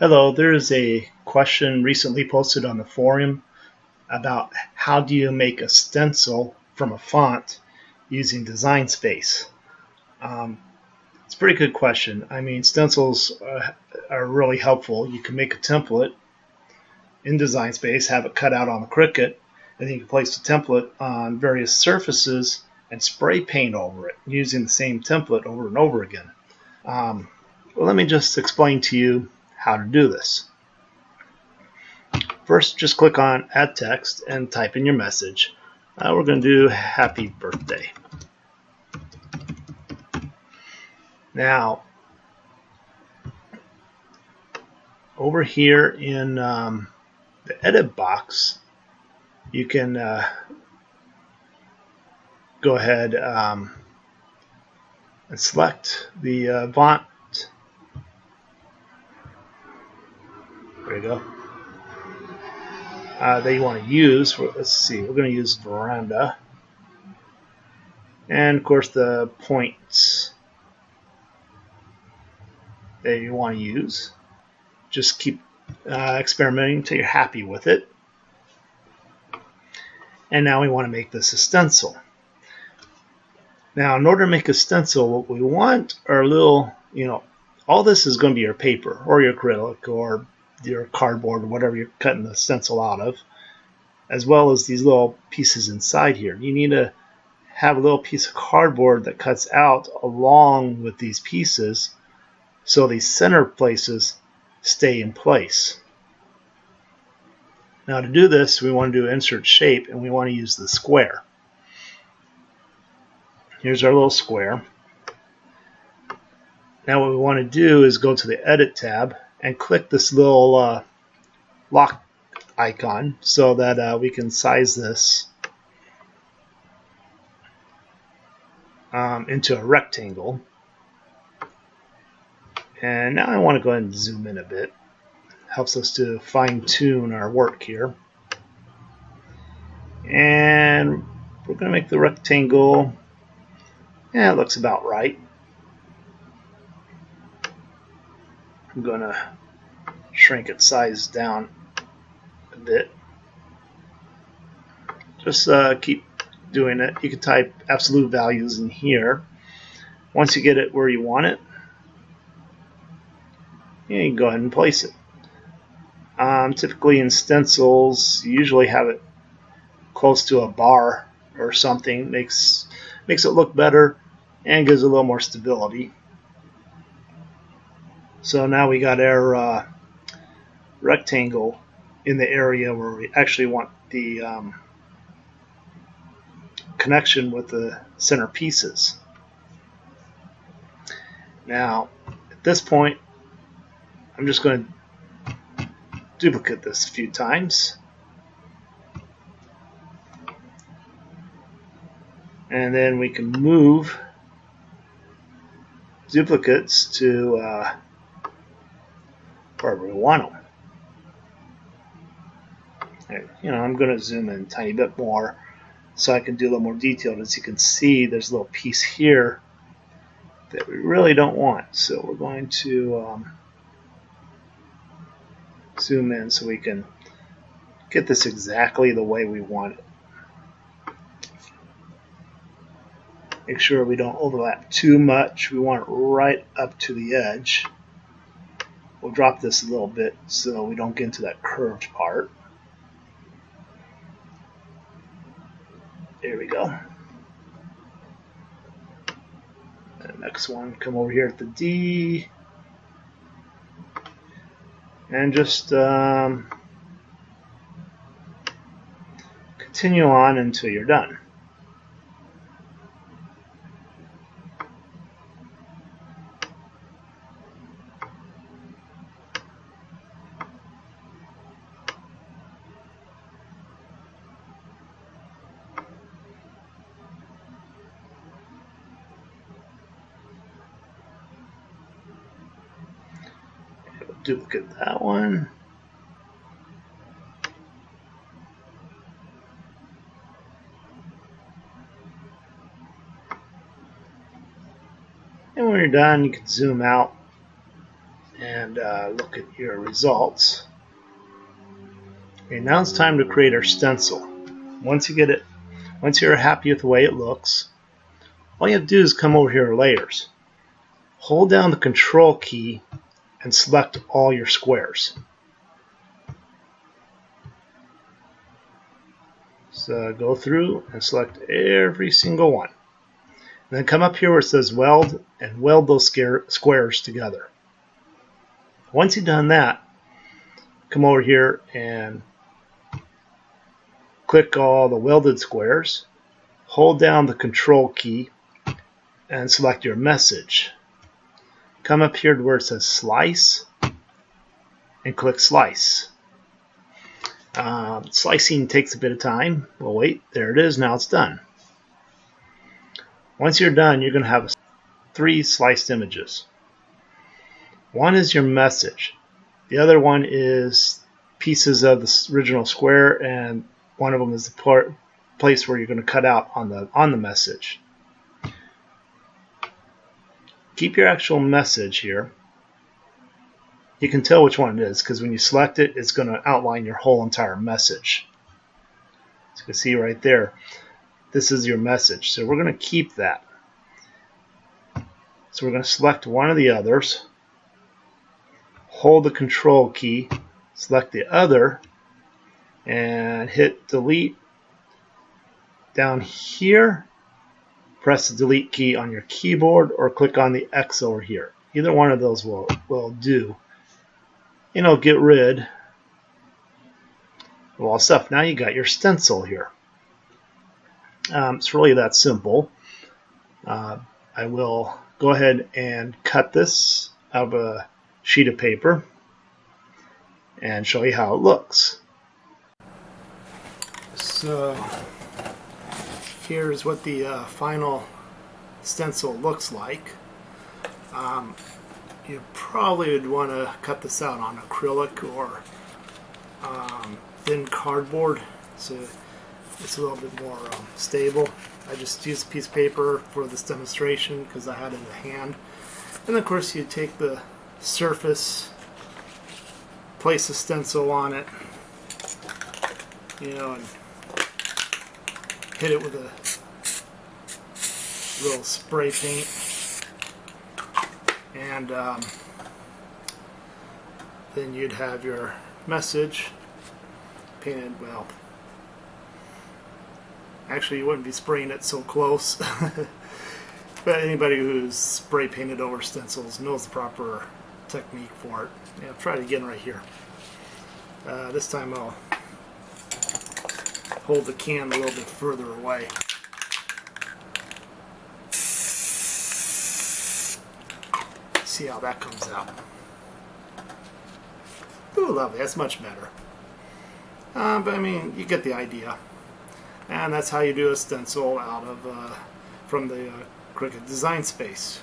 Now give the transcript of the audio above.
Hello, there is a question recently posted on the forum about how do you make a stencil from a font using Design Space. It's a pretty good question. I mean, stencils are really helpful. You can make a template in Design Space, have it cut out on the Cricut, and then you can place the template on various surfaces and spray paint over it using the same template over and over again. Well, let me just explain to you how to do this. First, just click on Add Text and type in your message. We're going to do Happy Birthday. Now, over here in the Edit box, you can go ahead and select the font. There you go. That you want to use. Let's see, we're going to use Veranda, and of course the points that you want to use. Just keep experimenting until you're happy with it. And now we want to make this a stencil. Now, in order to make a stencil, what we want are little, all this is going to be your paper or your acrylic or your cardboard or whatever you're cutting the stencil out of, as well as these little pieces inside here. You need to have a little piece of cardboard that cuts out along with these pieces so these center places stay in place. Now, to do this, we want to do Insert Shape, and we want to use the square. Here's our little square. Now what we want to do is go to the Edit tab and click this little lock icon so that we can size this into a rectangle. And now I want to go ahead and zoom in a bit. Helps us to fine-tune our work here. And we're going to make the rectangle, yeah, it looks about right. I'm going to shrink its size down a bit. Just keep doing it. You can type absolute values in here. Once you get it where you want it, you can go ahead and place it. Typically in stencils, you usually have it close to a bar or something. Makes it look better and gives a little more stability. So now we got our rectangle in the area where we actually want the connection with the center pieces. Now, at this point, I'm just going to duplicate this a few times. And then we can move duplicates to wherever we want them. I'm going to zoom in a tiny bit more so I can do a little more detailed. As you can see, there's a little piece here that we really don't want. So we're going to zoom in so we can get this exactly the way we want it. Make sure we don't overlap too much. We want it right up to the edge. We'll drop this a little bit so we don't get into that curved part. There we go. And the next one, come over here at the D. And just continue on until you're done. Duplicate that one. And when you're done, you can zoom out and look at your results. Okay, now it's time to create our stencil. Once you're happy with the way it looks, all you have to do is come over here to layers. Hold down the control key and select all your squares. So go through and select every single one. And then come up here where it says weld and weld those squares together. Once you've done that, come over here and click all the welded squares. Hold down the control key and select your message. Come up here to where it says slice and click slice. Slicing takes a bit of time. Well, wait, there it is. Now it's done. Once you're done, you're going to have 3 sliced images. One is your message. The other one is pieces of the original square, and one of them is the place where you're going to cut out on the message. Keep your actual message here. You can tell which one it is because when you select it, it's going to outline your whole entire message. So you can see right there, this is your message. So we're going to keep that. So we're going to select one of the others, hold the control key, select the other, and hit delete. Down here, press the delete key on your keyboard or click on the X over here. Either one of those will do. Get rid of all stuff. Now you got your stencil here. It's really that simple. I will go ahead and cut this out of a sheet of paper and show you how it looks. So here's what the final stencil looks like. You probably would want to cut this out on acrylic or thin cardboard, so it's a little bit more stable. I just used a piece of paper for this demonstration because I had it in hand. And of course you take the surface, place the stencil on it, and hit it with a little spray paint. And then you'd have your message painted. Well, actually you wouldn't be spraying it so close, but anybody who's spray painted over stencils knows the proper technique for it. I'll try it again right here. This time I'll hold the can a little bit further away. See how that comes out. Ooh, lovely. That's much better. But I mean, you get the idea. And that's how you do a stencil out of from the Cricut Design Space.